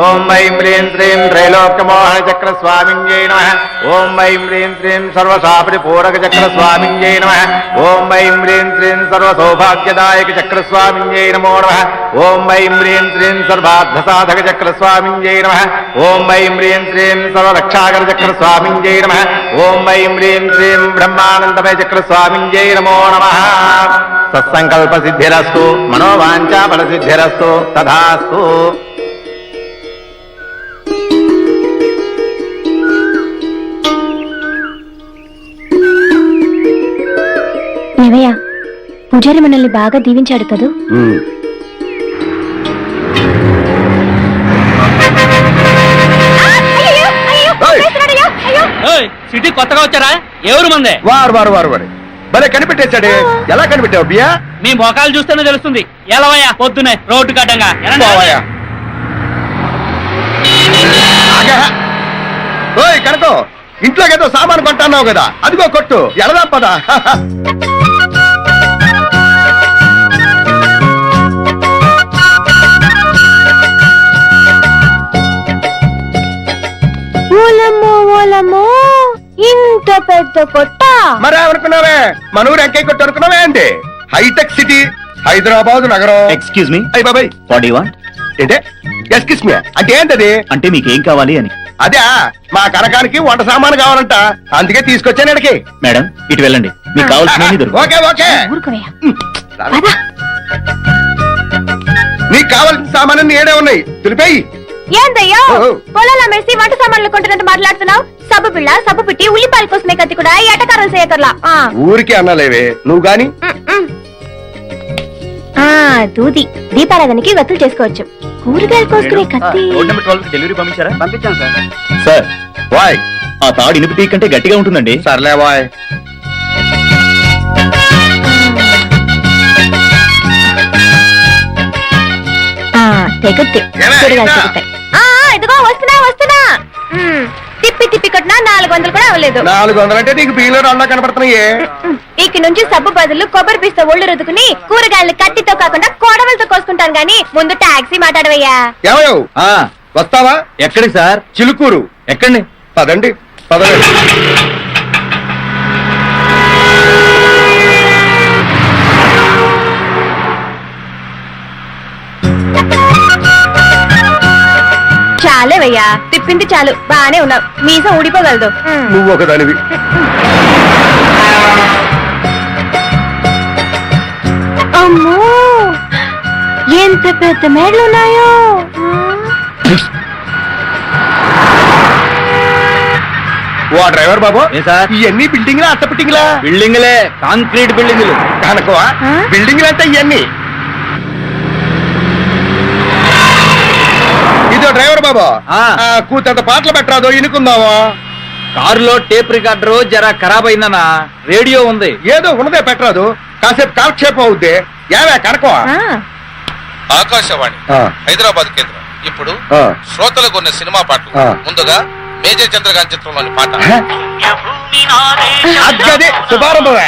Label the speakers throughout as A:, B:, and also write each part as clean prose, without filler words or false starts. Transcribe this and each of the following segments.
A: ఓం వైం హ్రీం శ్రీం త్రైలోక్యమోహన చక్ర స్వామింజై నమః. ఓం వైం హ్రీం శ్రీం సర్వశాపరి పూరక చక్ర స్వామింజై నమః. ఓం వైం హ్రీం శ్రీం సర్వసౌభాగ్యదాయక చక్ర స్వామింజై నమో నమః. ఓం వైం హ్రీం శ్రీం సర్వార్థ సాధక చక్ర స్వామింజై నమః. ఓం వైం హ్రీం శ్రీం సర్వరక్షాకర చక్ర స్వామింజై నమః. ఓం వైం హ్రీం శ్రీం బ్రహ్మానందమయ చక్ర స్వామింజై నమో నమః. సత్సంకల్ప సిద్ధిరస్తు, మనోవాంఛా ఫల సిద్ధిరస్తు, తథాస్తు.
B: ఏమయ్యా, పూజారి మనల్ని బాగా దీవించాడు కదూ.
C: సిటీ కొత్తగా వచ్చారా? ఎవరు మందే?
A: వారు భలే కనిపెట్టేశాడే. ఎలా కనిపెట్టావు బియ్యా?
C: మీ మొఖాలు చూస్తేనే తెలుస్తుంది. ఎలవయ్యా పొద్దునే రోడ్డు కట్టంగా
A: కనుకో ఇంట్లోకేదో సామాను కొంటున్నావు కదా, అదిగో కొట్టు. ఎడదాం పదా.
B: ఇంత పెద్ద కొట్ట
A: మరే అనుకున్నావే? మన ఊరు ఎంకై కొట్టు అనుకున్నావే అండి? హైటెక్ సిటీ హైదరాబాద్ నగరం.
D: Excuse me.
A: అయ్యి బాబాయ్,
D: వాట్ యు వాంట్?
A: ఏంటే ఎక్స్క్యూజ్ మీ అంటే ఏంటది?
D: అంటే మీకేం కావాలి అని.
A: అదే మా కనకానికి వంట సామాను కావాలంట, అందుకే తీసుకొచ్చాను ఇక్కడికి.
D: మేడం ఇటు వెళ్ళండి, మీకు కావాల్సిన
A: ఓకే ఓకే.
B: ఊరుకోవయ్యా.
A: నీకు కావాల్సిన సామాను ఏడే ఉన్నాయి, తెలిపాయి.
B: ఏందయ్యా పొలాల మేసి వంట సామాన్లు కొంటున్నట్టు మాట్లాడుతున్నావు? సబ్బు పిల్ల, సబ్బు పిట్టి, ఉల్లిపాయలు కోసుకునే కత్తి కూడా ఎటకారం చేయకర్లా.
A: ఊరికి అన్నలేవే నువ్వు గాని.
B: దూది దీపారాధనకి వత్తులు చేసుకోవచ్చు. కూరగాయలు కోసుకునే కత్తి.
D: రోడ్ నెంబర్ 12 డెలివరీ పంపించారా?
C: పంపించాను సార్.
D: సార్
A: వాయ్,
D: ఆ తాడు ఇనుపు తీగ కంటే గట్టిగా ఉంటుందండి.
A: సర్లే వాయ్.
B: తెగుద్ది. కూరగాయలు తెగుతాయి. ఇదిగో వస్తున్నా వస్తున్నా. తిప్పి తిప్పి కొట్టినా 400 కూడా అవ్వలేదు.
A: 400 అంటే నీకు బియ్యంలో 2 కనపడుతున్నాయే.
B: ఇక నుంచి సబ్బు బదులు కొబ్బరి పీస్తో ఒళ్ళు రుద్దుకుని కూరగాయలు కత్తితో కాకుండా కోడవలతో కోసుకుంటాను గానీ ముందు టాక్సీ మాట్లాడవయ్యా.
A: ఏమయ్యో వస్తావా?
D: ఎక్కడికి సార్?
A: చిలుకూరు.
D: ఎక్కండి.
A: పదండి పదండి.
B: చాలేవయ్యా, తిప్పింది చాలు. బానే ఉన్నావు, మీసం ఊడిపోగలదు.
A: నువ్వు ఒకదానివి.
B: అమ్మో ఎంత పెద్ద మేడలున్నాయో.
A: ఓ డ్రైవర్ బాబు,
D: సార్
A: ఇవన్నీ బిల్డింగ్లా అట్ట బిల్డింగ్లా?
D: బిల్డింగ్లే, కాంక్రీట్ బిల్డింగ్లు.
A: కనుకో బిల్డింగ్లు అంటే ఇవన్నీ. ఇదో డ్రైవర్ బాబు, కూతంత పాటలు పెట్టరాదో ఇనుకుందామా?
D: కారులో టేప్ రికార్డర్ జరా ఖరాబ్ అయిందనా. రేడియో ఉంది.
A: ఏదో ఉన్నదే పెట్టరాదు, కాసేపు కాలక్షేపం అవుద్ది. ఏవే కనుకో.
E: ఆకాశవాణి హైదరాబాద్ కేంద్రం ఇప్పుడు శ్రోతలకు ఉన్న సినిమా పాటలు. ముందుగా మేజర్ చంద్రకాంత్ చిత్రంలోని పాట.
A: అదే శుభారంభమే.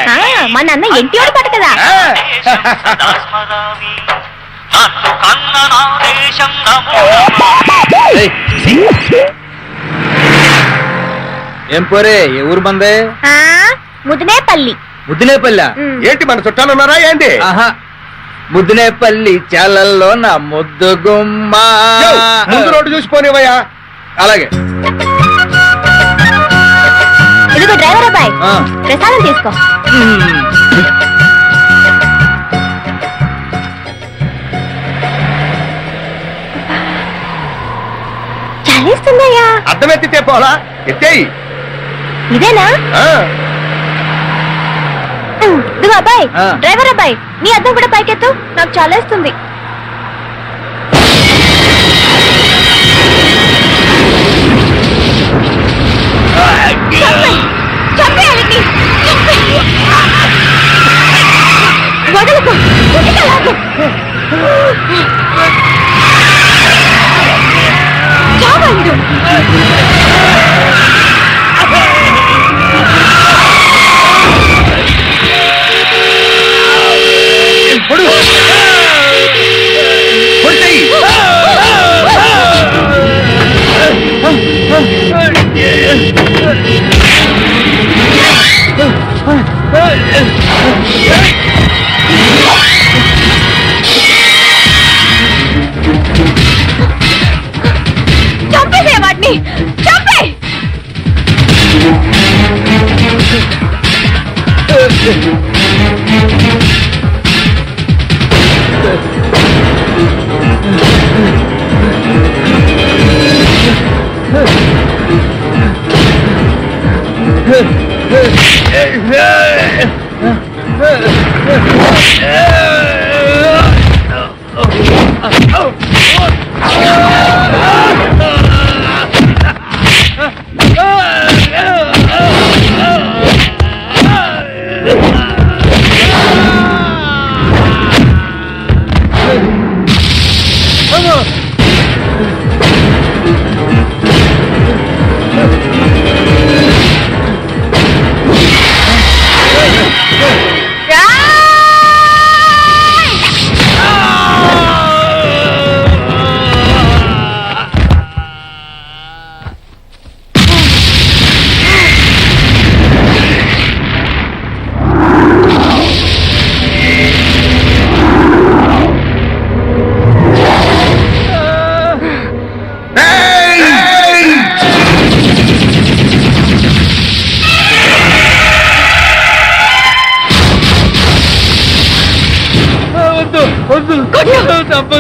B: మా నాన్న ఎన్టీఆర్ పాట కదా.
D: ఏం పోరే, ఏ ఊరు మందే?
B: ముదినేపల్లి.
D: ముద్దినేపల్లి?
A: ఏంటి మన చుట్టాలు ఉన్నారా ఏంటి?
D: ఆహా, ముద్దినేపల్లి చాలల్లో నా ముద్దు గుమ్మ.
A: ముందు రోడ్డు చూసిపోనివయ్యా.
D: అలాగే.
B: ఇదిగో డ్రైవర్ అబ్బాయి, ప్రసాదం తీసుకో. చలిస్తుందయ్యా.
A: అర్థమెత్తితే పోలా, ఎత్తేయి.
B: ఇదేనా? ఇదిగో అబ్బాయి, డ్రైవర్ అబ్బాయి, నీ అద్దం కూడా పైకెత్తు, నాకు చాలేస్తుంది. వదలకు, చావండు.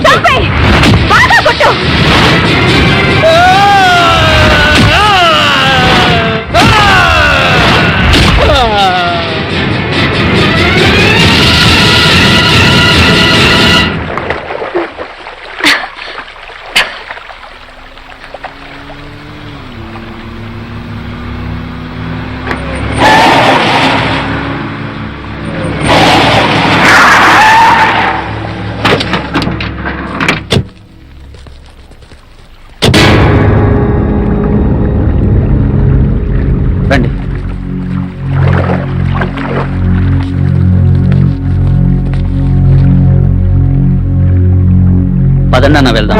B: చంపేయ్. బాగా కొట్టు.
D: రండి. పదండి అన్న వెళ్దాం.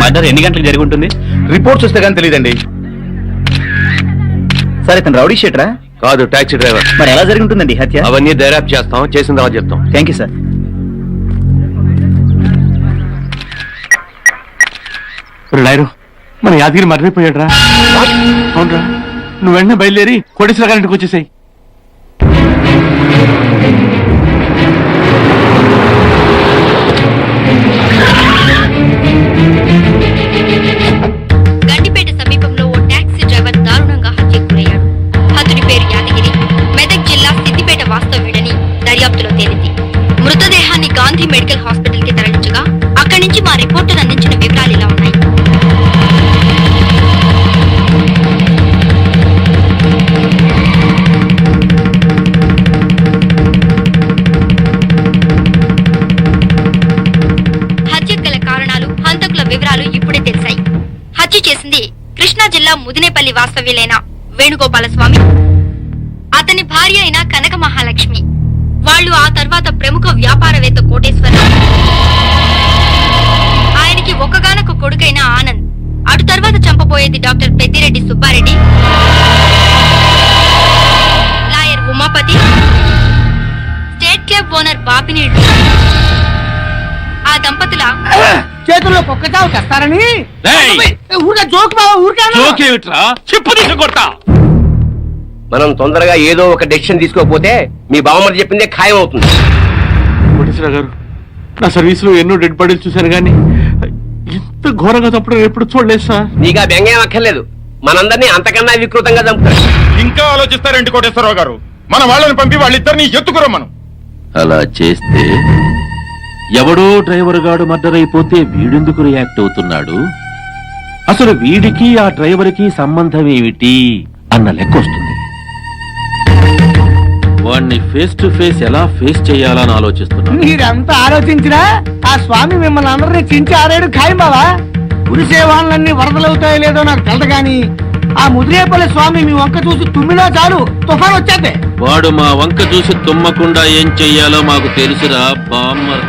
D: మర్డర్ ఎన్ని గంటలకు జరిగి ఉంటుంది?
A: రిపోర్ట్స్ వస్తే కానీ తెలియదండి.
D: సరే తను రౌడీ షీటరా?
A: కాదు, టాక్సీ డ్రైవర్.
D: మరి ఎలా జరిగి ఉంటుందండి హత్య?
A: అవన్నీ దర్యాప్తు చేస్తాం, చేసిన తర్వాత చెప్తాం.
D: Thank you sir.
F: లాయరు, మన యాదగిరి మర్రిపోయాడురా. అవునరా, నువ్వు వెంటనే బయలుదేరి కోటేశ్వర గారింటికి వచ్చేసాయి.
B: గండిపేట సమీపంలో ఓ టాక్సీ డ్రైవర్ దారుణంగా హత్యకు గురయ్యాడు. హతుడి పేరు యాదగిరి, మెదక్ జిల్లా సిద్దిపేట వాస్తవ్యుడని దర్యాప్తులో తేలింది. మృతదేహాన్ని గాంధీ మెడికల్ హాస్పిటల్ కి తరలించగా అక్కడి నుంచి మా రిపోర్టర్ అందించిన వివరాలు ఇలా ఉన్నాయి. హత్యకు గల కారణాలు, హంతకుల వివరాలు ఇప్పుడే తెలిసాయి. హత్య చేసింది కృష్ణా జిల్లా ముదినేపల్లి వాస్తవ్యులైన వేణుగోపాలస్వామి, అతని భార్య అయిన కనక మహాలక్ష్మి. వాళ్ళు ఆ తర్వాత ప్రముఖ వ్యాపారవేత్త కోటేశ్వరరావు, ఆయనకి ఒక్కగానొక్క కొడుకైన ఆనంద్, అటు తర్వాత చంపబోయేది doctor Peddireddy Subbareddy, lawyer Umapathi, state club owner Bapineedu. ఆ దంపతుల
C: చేతుల్లో కుక్కచావు చేస్తారని ఊరికే జోక్ బావా, ఊరికే చెప్పు తీసుకొడతా.
G: మనం తొందరగా ఏదో ఒక డెసిషన్ తీసుకోకపోతే మీ బావమరి చెప్పిందే ఖాయం అవుతుంది.
F: కోటేశ్వర గారు, నా సర్వీస్ లో ఎన్నో డెడ్ బాడీలు చూశాను కానీ ఇంత ఘోరంగా తప్పడం ఎప్పుడు చూడలేదు సార్.
G: నీగా బెంగేం అక్కర్లేదు, మనందరినీ అంతకన్నా వికృతంగా చంపుతారు.
A: ఇంకా ఆలోచిస్తారండి కోటేశ్వరరావు గారు. మన వాళ్ళని పంపి వాళ్ళిద్దరిని ఎత్తుకురా. మనం
H: అలా చేస్తే ఎవడో డ్రైవర్ గాడు మర్డర్ అయిపోతే వీడెందుకు రియాక్ట్ అవుతున్నాడు, అసలు వీడికి ఆ డ్రైవర్ కి సంబంధం ఏమిటి అన్న లెక్క వస్తుంది. వాడిని ఫేస్ టు ఫేస్ ఎలా ఫేస్ చేయాలని ఆలోచిస్తున్నాడు.
C: మీరంతా ఆలోచించినా ఆ స్వామి మిమ్మల్ని అందరినీ చించి ఆరేడు ఖాయం బావా. కురిసే వాళ్ళన్నీ వరదలవుతాయో లేదో నాకు తెలదు గాని ఆ ముదిరేపల్లి స్వామి మీ వంక చూసి తుమ్మినా చాలు తుఫాన్ వచ్చేదే.
H: వాడు మా వంక చూసి తుమ్మకుండా ఏం చెయ్యాలో మాకు తెలుసురా బామ్మర్.